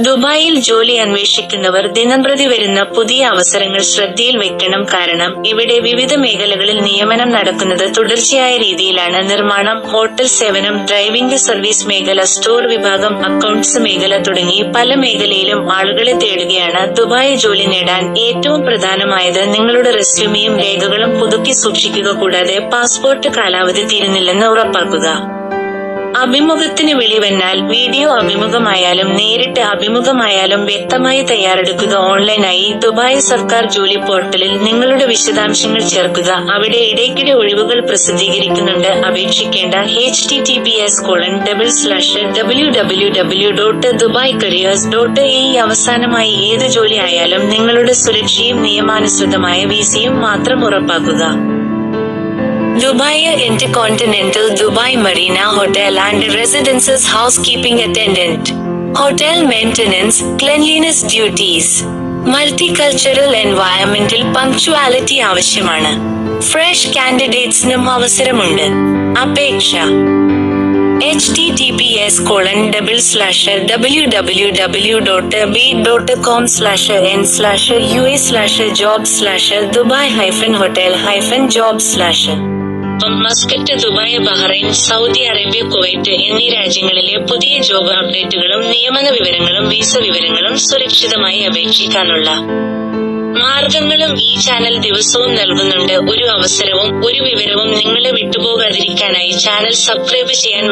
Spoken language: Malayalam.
ദുബായിൽ ജോലി അന്വേഷിക്കുന്നവർ ദിനംപ്രതി വരുന്ന പുതിയ അവസരങ്ങൾ ശ്രദ്ധയിൽ വെക്കണം. കാരണം ഇവിടെ വിവിധ മേഖലകളിൽ നിയമനം നടക്കുന്നത് തുടർച്ചയായ രീതിയിലാണ്. നിർമ്മാണം, ഹോട്ടൽ സേവനം, ഡ്രൈവിംഗ് സർവീസ് മേഖല, സ്റ്റോർ വിഭാഗം, അക്കൗണ്ട്സ് മേഖല തുടങ്ങി പല മേഖലയിലും ആളുകളെ തേടുകയാണ്. ദുബായ് ജോലി നേടാൻ ഏറ്റവും പ്രധാനമായത് നിങ്ങളുടെ റെസ്യൂമെയും രേഖകളും പുതുക്കി സൂക്ഷിക്കുക. കൂടാതെ പാസ്പോർട്ട് കാലാവധി തീരുന്നില്ലെന്ന് ഉറപ്പാക്കുക. അഭിമുഖത്തിന് വിളി വന്നാൽ വീഡിയോ അഭിമുഖമായാലും നേരിട്ട് അഭിമുഖമായാലും വ്യക്തമായി തയ്യാറെടുക്കുക. ഓൺലൈനായി ദുബായ് സർക്കാർ ജോലി പോർട്ടലിൽ നിങ്ങളുടെ വിശദാംശങ്ങൾ ചേർക്കുക. അവിടെ ഇടയ്ക്കിടെ ഒഴിവുകൾ പ്രസിദ്ധീകരിക്കുന്നുണ്ട്. അപേക്ഷിക്കേണ്ട https://www.dubai-careers.ae. അവസാനമായി, ഏത് ജോലി ആയാലും നിങ്ങളുടെ സുരക്ഷയും നിയമാനുസൃതമായ വിസയും മാത്രം ഉറപ്പാക്കുക. Dubai Intercontinental Dubai Marina Hotel and Residences Housekeeping Attendant. Hotel Maintenance, Cleanliness Duties. Multicultural Environmental Punctuality ആവശ്യമാണ്. ഫ്രഷ് കാൻഡിഡേറ്റ്സിനും അവസരമുണ്ട്. അപേക്ഷ https://www.be.com/n/ua/jobs/dubai-hotel-jobs/ Muscat, Dubai, Bahrain, Saudi Arabia, Kuwait എന്നീ രാജ്യങ്ങളിലെ പുതിയ ജോബ് അപ്ഡേറ്റുകളും നിയമന വിവരങ്ങളും വിസ വിവരങ്ങളും സുരക്ഷിതമായി അപേക്ഷിക്കാനുള്ള മാർഗങ്ങളും ഈ ചാനൽ ദിവസവും നൽകുന്നുണ്ട്. ഒരു അവസരവും ഒരു വിവരവും നിങ്ങളെ വിട്ടുപോകാതിരിക്കാനായി ചാനൽ സബ്സ്ക്രൈബ് ചെയ്യാൻ